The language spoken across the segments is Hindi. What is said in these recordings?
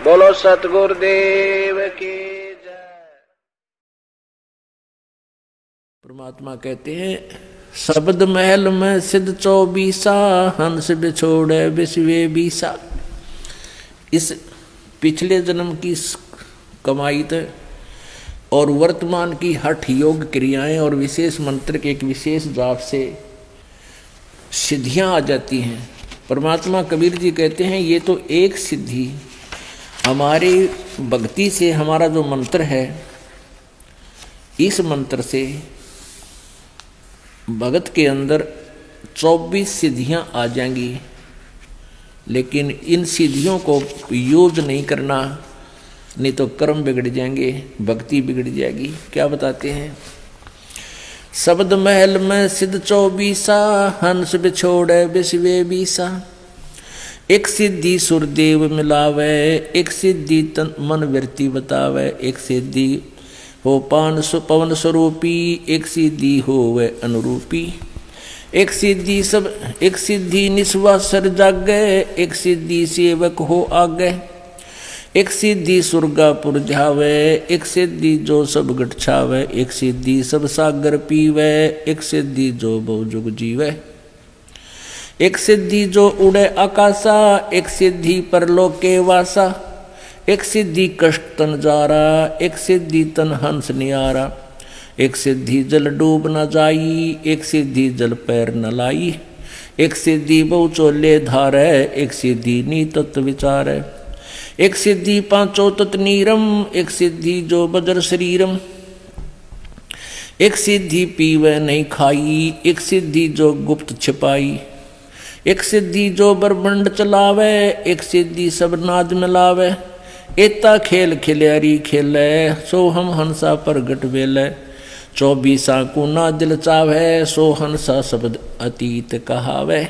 बोलो सतगुरुदेव की जय। परमात्मा कहते हैं शब्द महल में सिद्ध 24 हंस बिछोड़े विश्वे 20। इस पिछले जन्म की कमाई थे और वर्तमान की हठ योग क्रियाएं और विशेष मंत्र के एक विशेष जाप से सिद्धियां आ जाती हैं। परमात्मा कबीर जी कहते हैं ये तो एक सिद्धि हमारी भक्ति से, हमारा जो मंत्र है इस मंत्र से भगत के अंदर 24 सिद्धियां आ जाएंगी, लेकिन इन सिद्धियों को यूज नहीं करना, नहीं तो कर्म बिगड़ जाएंगे, भक्ति बिगड़ जाएगी। क्या बताते हैं? शब्द महल में सिद्ध 24 हंस बिछोड़े विश्वे 20। एक सिद्धि सुरदेव मिलावे, एक सिद्धि तन मन वृत्ति बतावे, एक सिद्धि हो पवन स्वरूपी, एक सिद्धि हो वे अनुरूपी। एक सिद्धि निस्वा सर जागे, एक सिद्धि सेवक हो आगे। एक सिद्धि सुरगापुर जावे, एक सिद्धि जो सब गट छावे, एक सिद्धि सब सागर पीवे, एक सिद्धि जो बहु जुग जीवे। एक सिद्धि जो उड़े आकाशा, एक सिद्धि परलोक के वासा। एक सिद्धि कष्ट तन जारा, एक सिद्धि तन हंस नियारा। एक सिद्धि जल डूब न जाई, एक सिद्धि जल पैर न लाई। एक सिद्धि बहु चोले धारे, एक सिद्धि नी तत्व विचारे। एक सिद्धि पांचों तत् नीरम, एक सिद्धि जो बजर शरीरम। एक सिद्धि पीवे नहीं खाई, एक सिद्धि जो गुप्त छिपाई। एक सिद्धि जो बरबंड चलावे, एक सिद्धि सब नाद मिलावे। एता खेल खिल्यारी खेले, सो हम हंसा प्रगट वेले। 24 को ना दिल चावे, सो हंसा शब्द अतीत कहावे।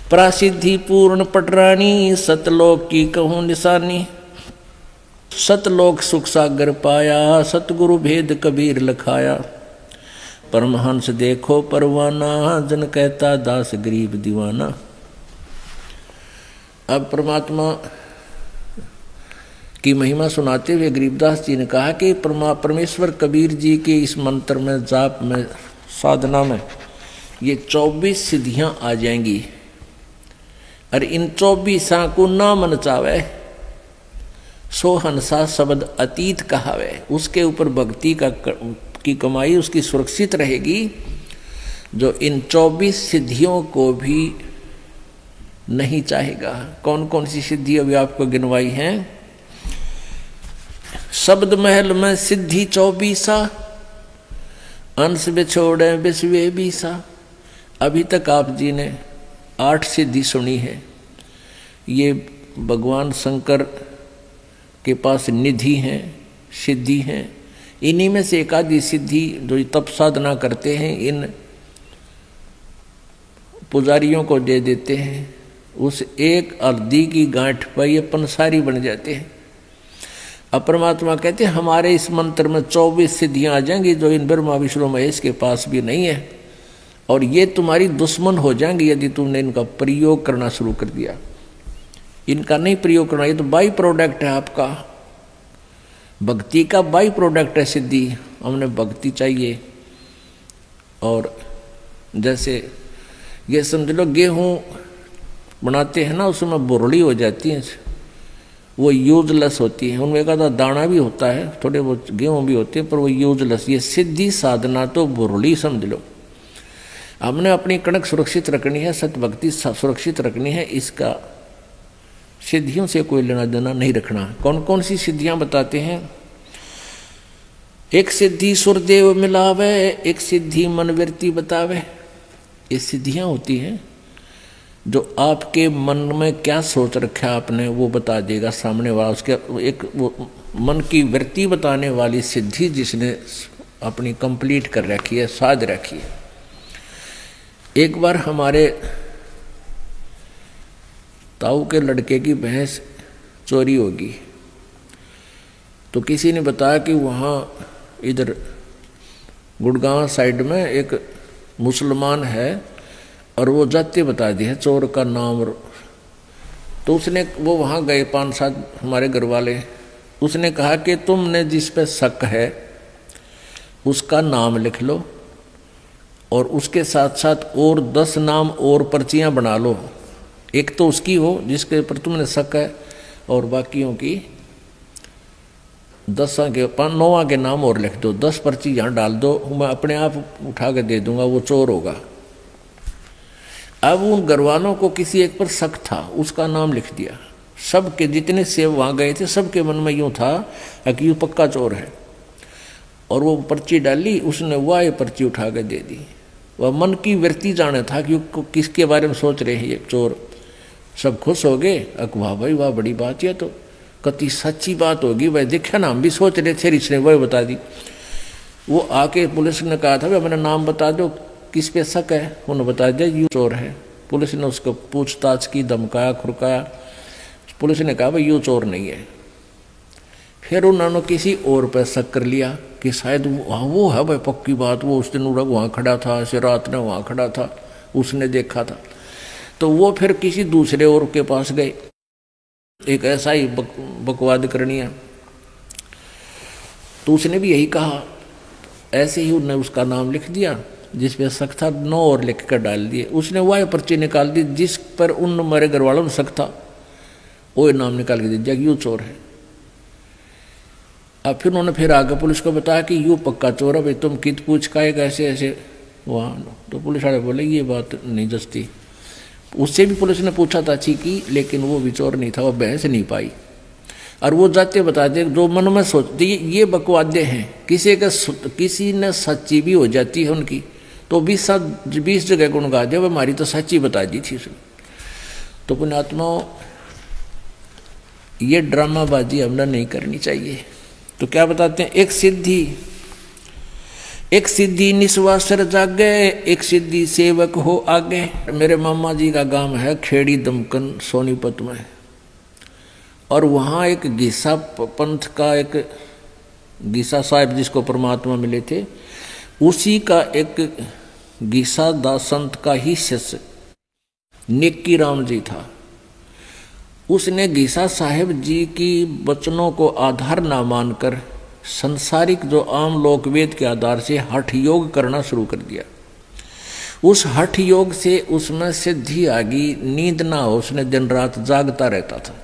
प्रासिद्धि पूर्ण पटरानी, सतलोक की कहूँ निशानी। सतलोक सुख सागर पाया, सतगुरु भेद कबीर लखाया। परमहंस देखो परवाना, जन कहता दास गरीब दीवाना। अब परमात्मा की महिमा सुनाते हुए गरीबदास जी ने कहा कि परमेश्वर कबीर जी के इस मंत्र में, जाप में, साधना में ये 24 सिद्धियां आ जाएंगी। और इन 24 को ना मन चावे, सो हंसा शब्द अतीत कहावे। उसके ऊपर भक्ति की कमाई उसकी सुरक्षित रहेगी, जो इन 24 सिद्धियों को भी नहीं चाहेगा। कौन कौन सी सिद्धि अभी आपको गिनवाई हैं? शब्द महल में सिद्धि 24, अंश बिछोड़े विश्वे 20। अभी तक आप जी ने 8 सिद्धि सुनी है। ये भगवान शंकर के पास निधि हैं, सिद्धि हैं। इन्हीं में से एक आधी सिद्धि जो तप साधना करते हैं इन पुजारियों को दे देते हैं। उस एक अर्धी की गांठ पर ये पंसारी बन जाते हैं। अब परमात्मा कहते हैं हमारे इस मंत्र में 24 सिद्धियां आ जाएंगी, जो इन ब्रह्मा विष्णु महेश के पास भी नहीं है। और ये तुम्हारी दुश्मन हो जाएंगी यदि तुमने इनका प्रयोग करना शुरू कर दिया। इनका नहीं प्रयोग करना, ये तो बाई प्रोडक्ट है आपका, भक्ति का बाई प्रोडक्ट है सिद्धि। हमने भक्ति चाहिए। और जैसे ये समझ लो गेहूँ बनाते हैं ना, उसमें बुरड़ी हो जाती है, वो यूजलेस होती है। उनमें एक आधा दाना भी होता है, थोड़े बहुत गेहूँ भी होते हैं, पर वो यूजलेस। ये सिद्धि साधना तो बुरड़ी समझ लो। हमने अपनी कणक सुरक्षित रखनी है, सतभक्ति सुरक्षित रखनी है। इसका सिद्धियों से कोई लेना देना नहीं रखना। कौन कौन सी सिद्धियां बताते हैं? एक सिद्धि सुरदेव मिलावे, एक सिद्धि मनवृत्ति बतावे। ये सिद्धियां होती हैं जो आपके मन में क्या सोच रखा है आपने, वो बता देगा सामने वाला। उसके एक वो मन की वृत्ति बताने वाली सिद्धि जिसने अपनी कंप्लीट कर रखी है, साध रखी है। एक बार हमारे ताऊ के लड़के की भैंस चोरी होगी, तो किसी ने बताया कि वहाँ इधर गुड़गांव साइड में एक मुसलमान है, और वो जाति बता दी है चोर का नाम तो उसने वो वहाँ गए 5-7 हमारे घर वाले, उसने कहा कि तुमने जिस पे शक है उसका नाम लिख लो और उसके साथ साथ और 10 नाम और पर्चियाँ बना लो, एक तो उसकी हो जिसके ऊपर तुमने शक है और बाकियों की 10 के 9 के नाम और लिख दो, 10 पर्ची यहाँ डाल दो, मैं अपने आप उठा के दे दूंगा, वो चोर होगा। अब उन घर वालों को किसी एक पर शक था, उसका नाम लिख दिया। सबके जितने सेव वहाँ गए थे सबके मन में यूँ था कि यूँ पक्का चोर है, और वो पर्ची डाली, उसने वह पर्ची उठा के दे दी। वह मन की वृत्ति जाने था कि किसके बारे में सोच रहे हैं ये चोर। सब खुश हो गए, वाह भाई वाह, बड़ी बात है, तो कति सच्ची बात होगी भाई, देखा ना हम भी सोच रहे थे, इसने वह बता दी। वो आके पुलिस ने कहा था भाई अपना नाम बता दो, किस पे शक है, उन्होंने बता दिया यूँ चोर है। पुलिस ने उसको पूछताछ की, धमकाया खुरकाया, पुलिस ने कहा भाई यूँ चोर नहीं है। फिर उन्होंने किसी और पर शक कर लिया कि शायद वो है भाई पक्की बात, वो उस दिन उड़क वहाँ खड़ा था, ऐसे रात में वहाँ खड़ा था, उसने देखा था। तो वो फिर किसी दूसरे और के पास गए, एक ऐसा ही बकवाद करनी है, तो उसने भी यही कहा। ऐसे ही उन्होंने उसका नाम लिख दिया, जिस पे शक था 9 और लिख कर डाल दिए। उसने वह पर्ची निकाल दी जिस पर उन हमारे घर वालों में शक था, वो नाम निकाल के दे दिया कि यूँ चोर है। अब फिर उन्होंने फिर आगे पुलिस को बताया कि यूँ पक्का चोर है भाई, तुम कित पूछ का ऐसे ऐसे वहाँ। तो पुलिस वाले बोले ये बात नहीं जचती। उससे भी पुलिस ने पूछा था अच्छी की, लेकिन वो भी चोर नहीं था, वो बहस नहीं पाई। और वो जाते बताते जो मन में सोचते ये बकवादे हैं, किसी ने सच्ची भी हो जाती है उनकी, तो 20 जगह गुण गा दे, हमारी तो सच्ची बता दी थी उसने। तो पुण्यात्माओं, ये ड्रामाबाजी हमने नहीं करनी चाहिए। तो क्या बताते हैं, एक सिद्धि निस्वासर जागे, एक सिद्धि सेवक हो आगे। मेरे मामा जी का गांव है खेड़ी दमकन सोनीपत में, और वहाँ एक गीसा पंथ का एक गीसा साहिब जिसको परमात्मा मिले थे, उसी का एक गीसा दास संत का ही शिष्य नेक्की राम जी था। उसने गीसा साहिब जी की वचनों को आधार ना मानकर संसारिक जो आम लोक वेद के आधार से हठ योग करना शुरू कर दिया। उस हठ योग से उसमें सिद्धि आ गई, नींद ना हो, उसने दिन रात जागता रहता था।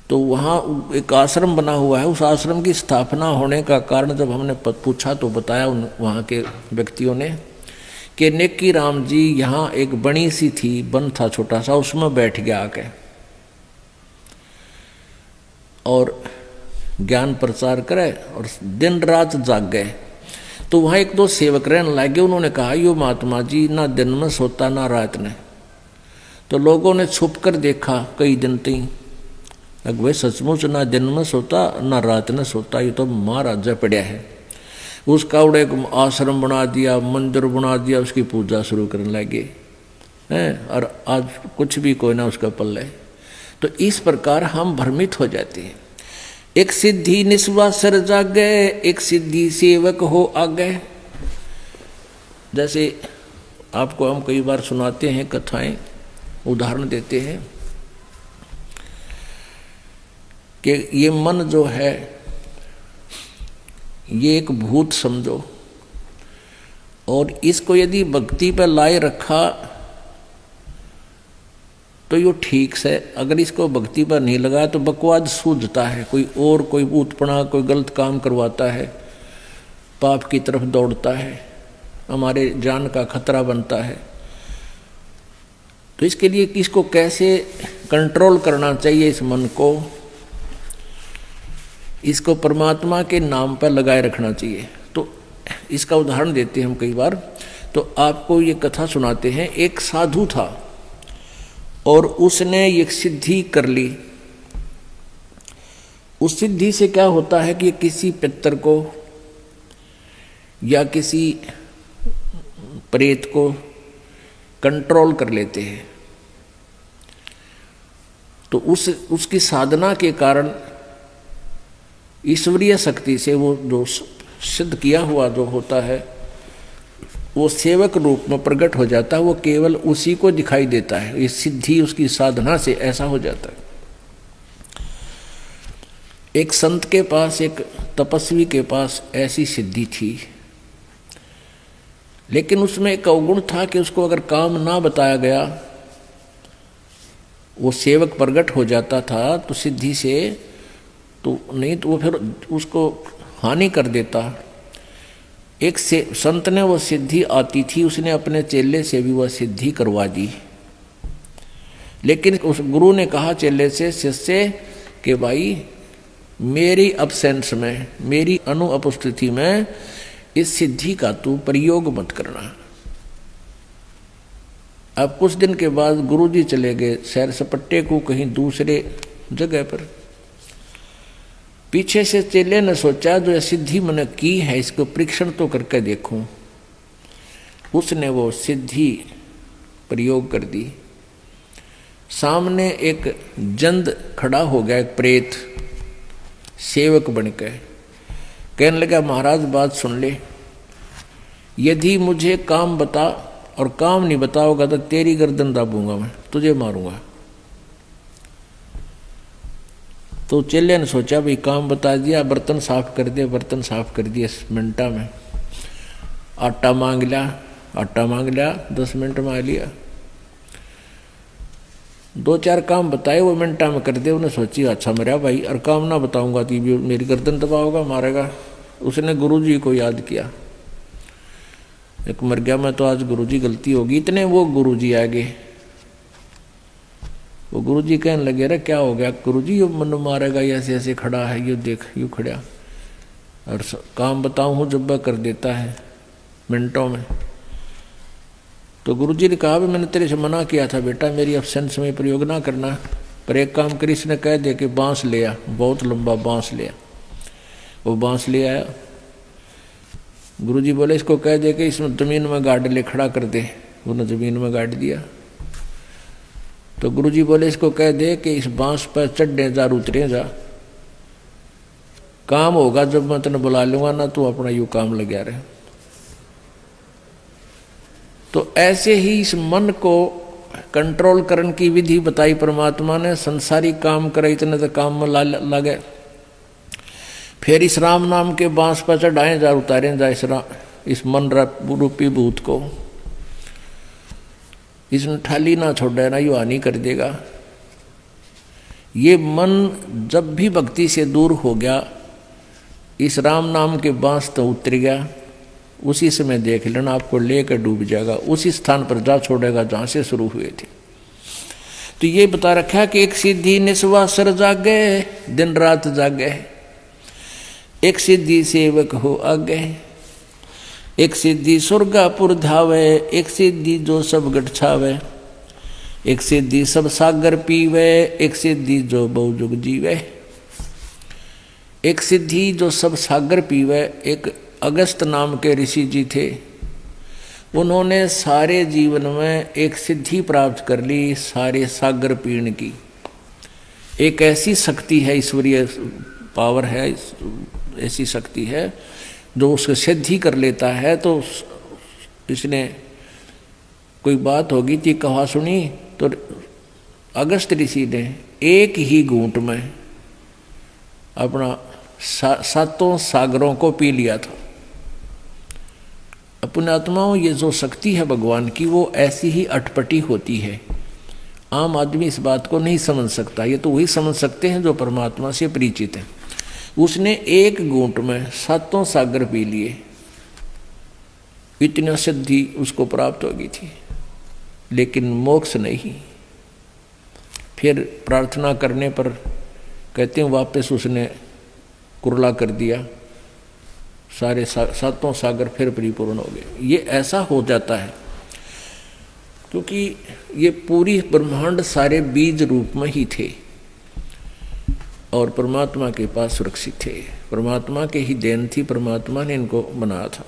तो वहाँ एक आश्रम बना हुआ है, उस आश्रम की स्थापना होने का कारण जब हमने पूछा तो बताया वहाँ के व्यक्तियों ने कि नेक्की राम जी यहाँ एक बनी सी थी, वन था छोटा सा, उसमें बैठ गया आके और ज्ञान प्रचार करे और दिन रात जाग गए। तो वहाँ 1-2 सेवक रहने लगे। उन्होंने कहा यो महात्मा जी ना दिन में सोता ना रात में। तो लोगों ने छुप कर देखा कई दिन तक, भाई सचमुच ना दिन में सोता ना रात में सोता, ये तो महाराजा पड़ा है। उसका उड़े आश्रम बना दिया, मंदिर बना दिया, उसकी पूजा शुरू करने लगे हैं, और आज कुछ भी कोई ना उसका पल्ले। तो इस प्रकार हम भ्रमित हो जाते हैं। एक सिद्धि निस्वासर जागे, एक सिद्धि सेवक हो आगे। जैसे आपको हम कई बार सुनाते हैं कथाएं, उदाहरण देते हैं कि ये मन जो है ये एक भूत समझो, और इसको यदि भक्ति पर लाए रखा तो ये ठीक से, अगर इसको भक्ति पर नहीं लगा तो बकवाद सूझता है, कोई भूतपना, कोई गलत काम करवाता है, पाप की तरफ दौड़ता है, हमारे जान का खतरा बनता है। तो इसके लिए इसको कैसे कंट्रोल करना चाहिए, इस मन को, इसको परमात्मा के नाम पर लगाए रखना चाहिए। तो इसका उदाहरण देते हैं हम कई बार। तो आपको ये कथा सुनाते हैं। एक साधु था और उसने एक सिद्धि कर ली। उस सिद्धि से क्या होता है कि किसी पितर को या किसी प्रेत को कंट्रोल कर लेते हैं। तो उसकी साधना के कारण ईश्वरीय शक्ति से वो जो सिद्ध किया हुआ जो होता है वो सेवक रूप में प्रकट हो जाता है, वो केवल उसी को दिखाई देता है। ये सिद्धि उसकी साधना से ऐसा हो जाता है। एक संत के पास, एक तपस्वी के पास ऐसी सिद्धि थी, लेकिन उसमें एक अवगुण था कि उसको अगर काम ना बताया गया, वो सेवक प्रकट हो जाता था तो सिद्धि से, तो नहीं तो वो फिर उसको हानि कर देता। एक संत ने वो सिद्धि आती थी, उसने अपने चेले से भी वह सिद्धि करवा दी, लेकिन उस गुरु ने कहा चेले से, शिष्य कि भाई मेरी अब्सेंस में, मेरी अनुपस्थिति में इस सिद्धि का तू प्रयोग मत करना। अब कुछ दिन के बाद गुरुजी चले गए सैर सपट्टे को कहीं दूसरे जगह पर। पीछे से चेले ने सोचा जो सिद्धि मैंने की है इसको परीक्षण तो करके देखूं। उसने वो सिद्धि प्रयोग कर दी। सामने एक जंद खड़ा हो गया, एक प्रेत सेवक बनकर, कहने लगा महाराज बात सुन ले, यदि मुझे काम बता और काम नहीं बताओगा तो तेरी गर्दन दाबूंगा, मैं तुझे मारूंगा। तो चेले ने सोचा भाई काम बता दिया, बर्तन साफ कर दिया, बर्तन साफ कर दिया मिनटा में। आटा मांग लिया 10 मिनट में आ लिया। 2-4 काम बताए वो मिनटा में कर दे। उन्हें सोची अच्छा मेरा भाई, और काम ना बताऊंगा तो भी मेरी गर्दन दबाओगा, मारेगा। उसने गुरुजी को याद किया, एक मर गया मैं तो आज गुरुजी गलती होगी। इतने वो गुरुजी आ गए। वो गुरुजी कहने लगे अरे क्या हो गया गुरुजी, यो मन मारेगा, ऐसे ऐसे खड़ा है, यो देख यूँ खड़ा, और काम बताऊँ हूँ जब कर देता है मिनटों में। तो गुरुजी ने कहा मैंने तेरे से मना किया था बेटा, मेरी एब्सेंस में प्रयोग ना करना, पर एक काम करी। इसने कह दे कि बांस ले आ, बहुत लंबा बांस ले आ। वो बांस ले आया। गुरुजी बोले इसको कह दे कि इसमें जमीन में गाड़ ले, खड़ा कर दे। उन्होंने जमीन में गाड़ दिया। तो गुरुजी बोले इसको कह दे कि इस बांस पर चढ़ने जा, उतरे जा, काम होगा जब मैं तेने बुला लूंगा ना, तू अपना यूं काम लगा रहे। तो ऐसे ही इस मन को कंट्रोल करने की विधि बताई परमात्मा ने। संसारी काम करे इतने तो काम में लगे, फिर इस राम नाम के बांस पर चढ़ाए जा, उतारे जा इस मन रूपी भूत को। इसमें ठाली ना छोड़े ना, यू हानि कर देगा। ये मन जब भी भक्ति से दूर हो गया, इस राम नाम के बांस तो उतर गया, उसी समय देख लेना आपको लेकर डूब जाएगा, उसी स्थान पर जा छोड़ेगा जहां से शुरू हुए थे। तो ये बता रखा कि एक सिद्धि निस्वासर जागे, दिन रात जागे, एक सिद्धि सेवक हो आगे, एक सिद्धि स्वर्गापुर धावे, एक सिद्धि जो सब गठ छावे, एक सिद्धि सब सागर पीवे, एक सिद्धि जो बहुजुग जीवे। एक सिद्धि जो सब सागर पीवे, एक अगस्त नाम के ऋषि जी थे, उन्होंने सारे जीवन में एक सिद्धि प्राप्त कर ली, सारे सागर पीण की। एक ऐसी शक्ति है, ईश्वरीय पावर है, ऐसी शक्ति है जो उसको सिद्धि कर लेता है। तो इसने कोई बात होगी थी, कहा सुनी, तो अगस्त ऋषि ने एक ही घूंट में अपना 7 सागरों को पी लिया था। अपने आत्माओं, ये जो शक्ति है भगवान की, वो ऐसी ही अटपटी होती है। आम आदमी इस बात को नहीं समझ सकता, ये तो वही समझ सकते हैं जो परमात्मा से परिचित हैं। उसने एक घूंट में 7 सागर पी लिए, इतना सिद्धि उसको प्राप्त हो गई थी, लेकिन मोक्ष नहीं। फिर प्रार्थना करने पर कहते हैं वापस उसने कुरला कर दिया, सारे 7 सागर फिर परिपूर्ण हो गए। ये ऐसा हो जाता है क्योंकि ये पूरी ब्रह्मांड सारे बीज रूप में ही थे और परमात्मा के पास सुरक्षित थे। परमात्मा के ही देन थी, परमात्मा ने इनको बनाया था।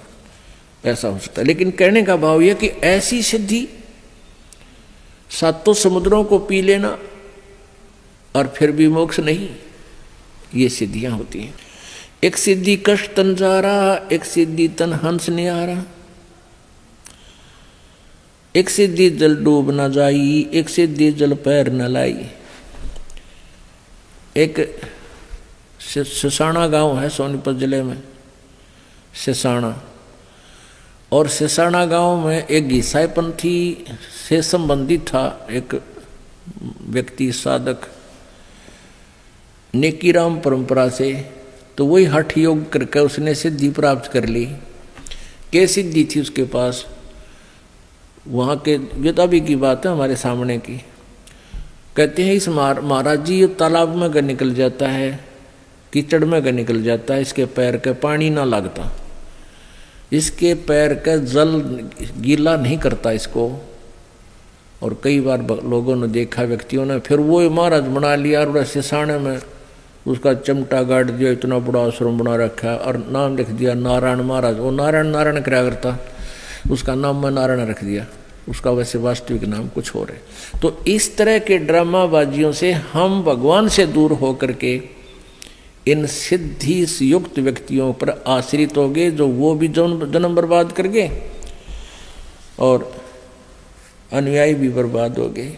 ऐसा हो सकता है, लेकिन कहने का भाव यह कि ऐसी सिद्धि 7 समुद्रों को पी लेना और फिर भी मोक्ष नहीं, ये सिद्धियां होती हैं। एक सिद्धि कष्ट तन जा रहा, एक सिद्धि तन हंस न्यारा, एक सिद्धि जल डूब न जाई, एक सिद्धि जल पैर न लाई। एक सिसाना गांव है सोनीपत जिले में, सिसाना। और सिसाना गांव में एक ईसाई पंथी से संबंधित था एक व्यक्ति, साधक, नेकीराम परंपरा से। तो वही हठ योग करके उसने सिद्धि प्राप्त कर ली। क्या सिद्धि थी उसके पास? वहाँ के गीताबी की बात है हमारे सामने की। कहते हैं इस महाराज जी तालाब में निकल जाता है, कीचड़ में निकल जाता है, इसके पैर के पानी ना लगता, इसके पैर का जल गीला नहीं करता इसको। और कई बार लोगों ने देखा, व्यक्तियों ने, फिर वो महाराज बना लिया और सिसाने में उसका चमटा गाड़ दिया, इतना बड़ा आश्रम बना रखा है और नाम लिख दिया नारायण महाराज। वो नारायण नारायण क्या करता, उसका नाम मैं नारायण रख दिया, उसका वैसे वास्तविक नाम कुछ और है। तो इस तरह के ड्रामाबाजियों से हम भगवान से दूर होकर के इन सिद्धि युक्त व्यक्तियों पर आश्रित हो गए, जो वो भी जन्म बर्बाद कर गए और अनुयायी भी बर्बाद हो गए।